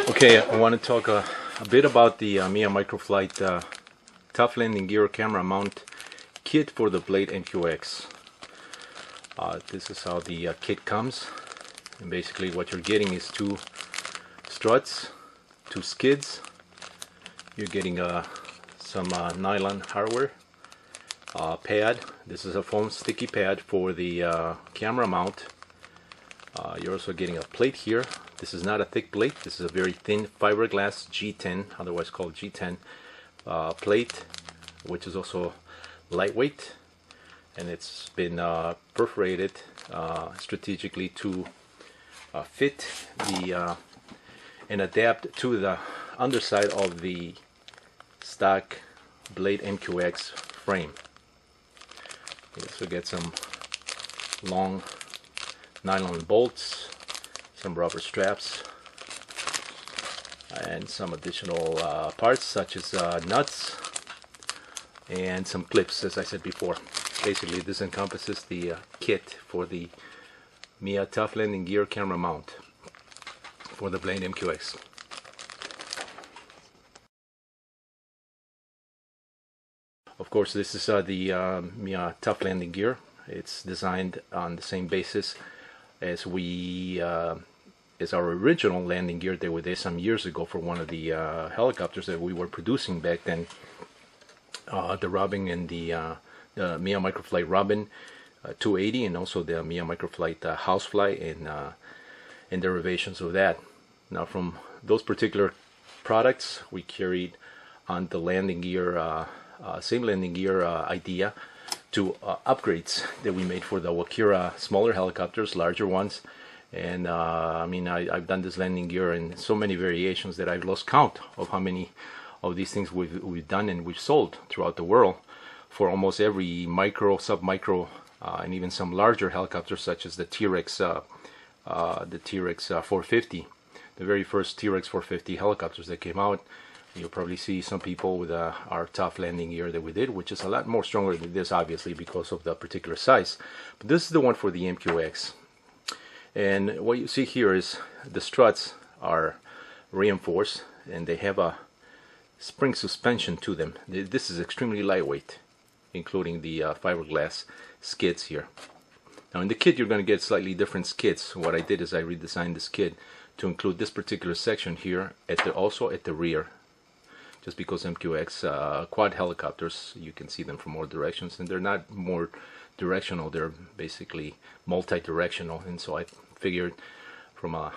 Okay, I want to talk a bit about the Mia Microflight TUFF landing gear camera mount kit for the Blade mQX. This is how the kit comes, and basically what you're getting is two struts, two skids. You're getting some nylon hardware pad. This is a foam sticky pad for the camera mount. You're also getting a plate here. This is not a thick plate. This is a very thin fiberglass G10, otherwise called G10 plate, which is also lightweight, and it's been perforated strategically to fit the and adapt to the underside of the stock Blade mQX frame. You also get some long nylon bolts, some rubber straps, and some additional parts such as nuts and some clips, as I said before. Basically, this encompasses the kit for the Mia TUFF landing gear camera mount for the Blade mQX. Of course, this is the Mia TUFF landing gear. It's designed on the same basis as as our original landing gear that we did some years ago for one of the helicopters that we were producing back then. The Robin and the Mia Microflight Robin 280, and also the Mia Microflight Housefly and derivations of that. Now, from those particular products, we carried on the landing gear, same landing gear idea to upgrades that we made for the Wakira smaller helicopters, larger ones. And I mean, I've done this landing gear in so many variations that I've lost count of how many of these things we've done and we've sold throughout the world for almost every micro, sub-micro, and even some larger helicopters such as the T-Rex 450, the very first T-Rex 450 helicopters that came out. You'll probably see some people with our TUFF landing gear that we did, which is a lot more stronger than this, obviously, because of the particular size. But this is the one for the mQX. And what you see here is the struts are reinforced, and they have a spring suspension to them. This is extremely lightweight, including the fiberglass skids here. Now, in the kit, you're going to get slightly different skids. What I did is I redesigned the skid to include this particular section here, also at the rear. Just because mQX quad helicopters, you can see them from all directions, and they're not more directional, they're basically multi-directional, and so I figured from a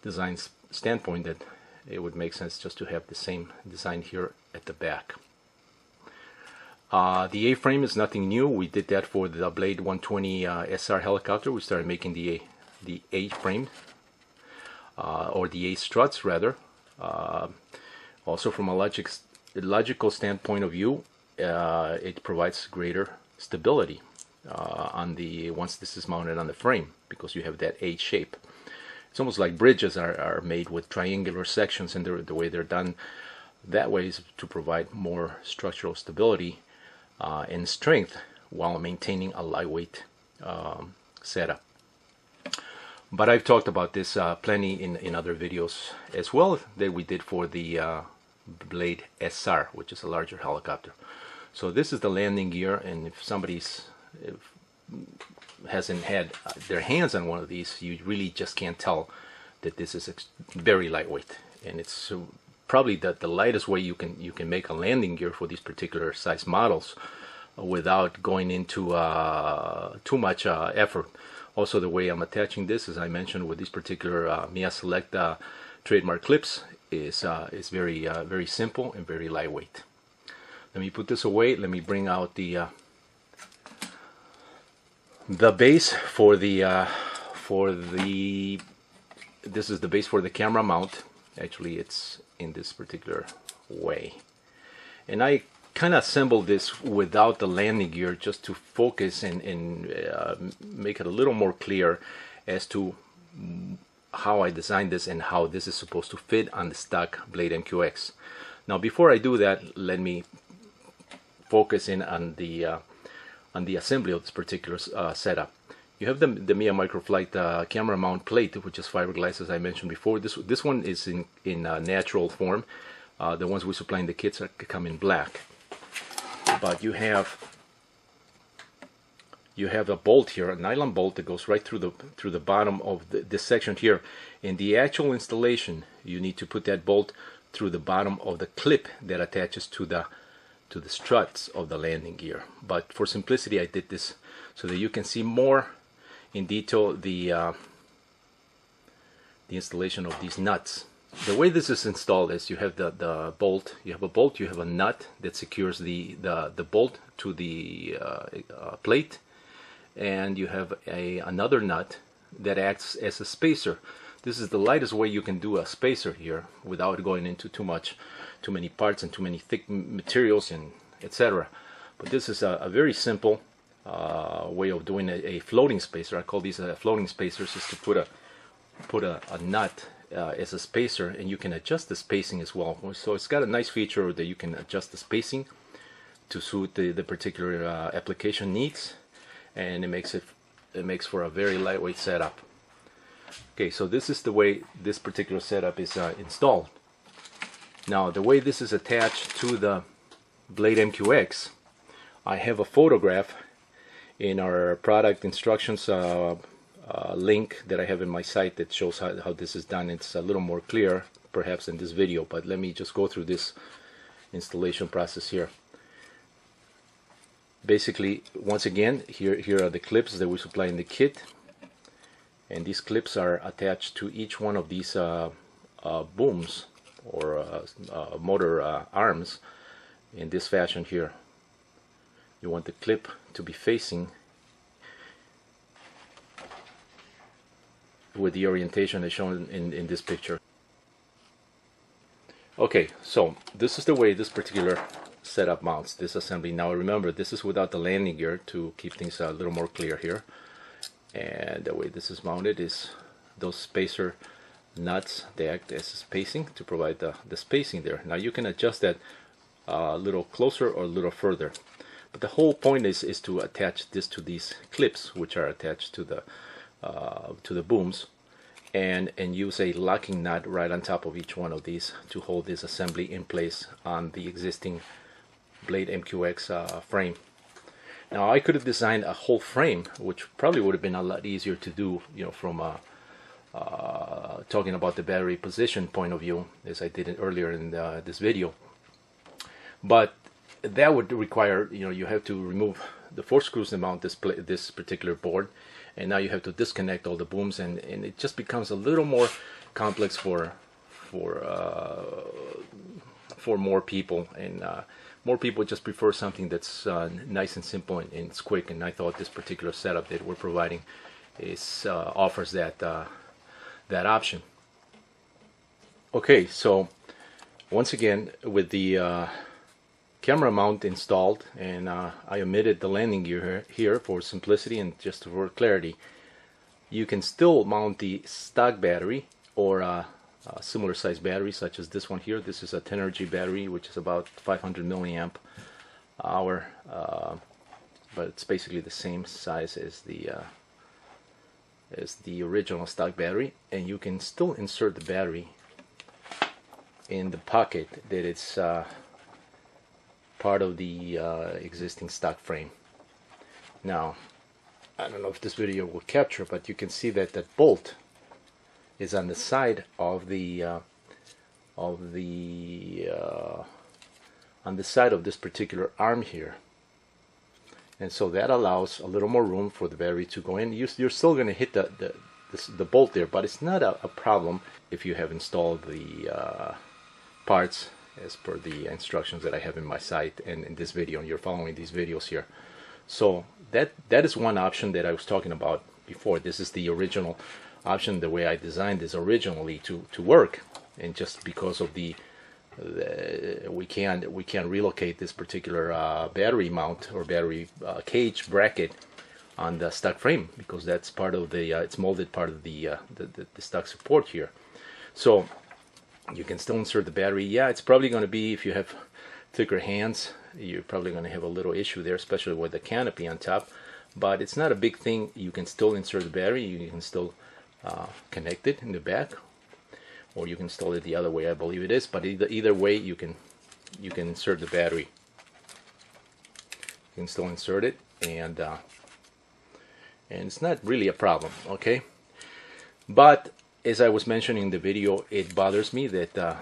design standpoint that it would make sense just to have the same design here at the back. The A-frame is nothing new. We did that for the Blade 120 SR helicopter. We started making the A-frame, or the A-struts rather. Also, from a logical standpoint of view, it provides greater stability once this is mounted on the frame, because you have that A shape. It's almost like bridges are made with triangular sections, and the way they're done that way is to provide more structural stability and strength while maintaining a lightweight setup. But I've talked about this plenty in other videos as well that we did for the Blade SR, which is a larger helicopter. So this is the landing gear, and if somebody's hasn't had their hands on one of these, you really just can't tell that this is very lightweight, and it's probably the lightest way you can make a landing gear for these particular size models without going into too much effort. Also, the way I'm attaching this, as I mentioned, with these particular Mia Select trademark clips, is very simple and very lightweight. Let me put this away. Let me bring out the base for the this is the base for the camera mount. Actually, it's in this particular way, and I kind of assembled this without the landing gear just to focus and make it a little more clear as to how I designed this and how this is supposed to fit on the stock Blade mQX. Now, before I do that, let me focus in on the assembly of this particular setup. you have the Mia Microflight camera mount plate, which is fiberglass, as I mentioned before. This one is in natural form. The ones we supply in the kits come in black. But you have a bolt here, a nylon bolt that goes right through the bottom of this section here. In the actual installation, you need to put that bolt through the bottom of the clip that attaches to the struts of the landing gear. But for simplicity, I did this so that you can see more in detail the installation of these nuts. The way this is installed is you have the bolt, you have a nut that secures the bolt to the plate, and you have another nut that acts as a spacer. This is the lightest way you can do a spacer here without going into too many parts and too many thick materials and etc. But this is a very simple way of doing a floating spacer. I call these floating spacers, is to put a nut as a spacer, and you can adjust the spacing as well. So it's got a nice feature that you can adjust the spacing to suit the particular application needs, and it makes for a very lightweight setup. Okay, so this is the way this particular setup is installed. Now, the way this is attached to the Blade mQX, I have a photograph in our product instructions link that I have in my site that shows how this is done. It's a little more clear perhaps in this video, but let me just go through this installation process here. Basically, once again, here are the clips that we supply in the kit, and these clips are attached to each one of these booms or motor arms in this fashion here. You want the clip to be facing with the orientation as shown in this picture. Okay, so this is the way this particular setup mounts this assembly. Now remember, this is without the landing gear to keep things a little more clear here. And the way this is mounted is those spacer nuts, they act as spacing to provide the spacing there. Now you can adjust that a little closer or a little further, but the whole point is to attach this to these clips, which are attached to the booms, and use a locking nut right on top of each one of these to hold this assembly in place on the existing Blade mQX frame. Now I could have designed a whole frame, which probably would have been a lot easier to do, you know, from talking about the battery position point of view, as I did it earlier in this video. But that would require, you know, you have to remove the 4 screws that mount this particular board, and now you have to disconnect all the booms, and it just becomes a little more complex for more people, and more people just prefer something that's nice and simple and it's quick. And I thought this particular setup that we're providing offers that option. Okay, so once again, with the camera mount installed, and I omitted the landing gear here for simplicity and just for clarity, you can still mount the stock battery or a similar size battery such as this one here. This is a 10 energy battery, which is about 500 milliamp hour, but it's basically the same size as the original stock battery, and you can still insert the battery in the pocket that it's part of the existing stock frame. Now, I don't know if this video will capture, but you can see that that bolt is on the side of the on the side of this particular arm here, and so that allows a little more room for the battery to go in. You're still going to hit the bolt there, but it's not a problem if you have installed the parts as per the instructions that I have in my site and in this video, and you're following these videos here. So that is one option that I was talking about before. This is the original option, the way I designed this originally to work, and just because of we can't relocate this particular battery mount or battery cage bracket on the stock frame, because that's part of the it's molded part of the stock support here. So you can still insert the battery. Yeah, it's probably going to be, if you have thicker hands, you're probably going to have a little issue there, especially with the canopy on top. but it's not a big thing. You can still insert the battery, you can still connect it in the back, or you can install it the other way, I believe it is, but either way you can insert the battery. You can still insert it, and it's not really a problem, okay? But as I was mentioning in the video, it bothers me that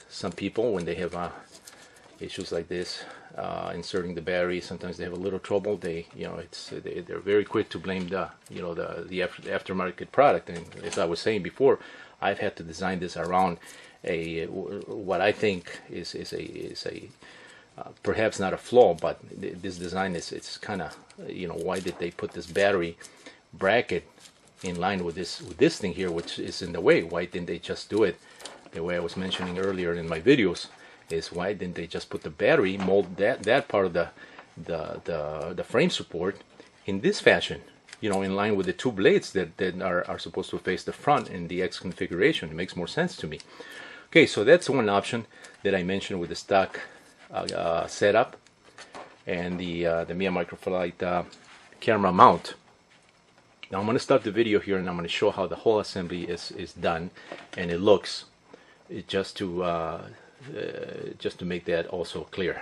some people, when they have issues like this, inserting the battery, sometimes they have a little trouble. They're very quick to blame the aftermarket product. And as I was saying before, I've had to design this around what I think is a perhaps not a flaw, but this design it's kind of, why did they put this battery bracket in line with this thing here, which is in the way? Why didn't they just do it the way I was mentioning earlier in my videos? Is why didn't they just put the battery, mold that part of the frame support in this fashion, in line with the two blades that are supposed to face the front in the X configuration? It makes more sense to me. Okay, so that's one option that I mentioned with the stock setup and the Mia Microflight camera mount. Now I'm going to stop the video here, and I'm going to show how the whole assembly is done and it looks, just to make that also clear.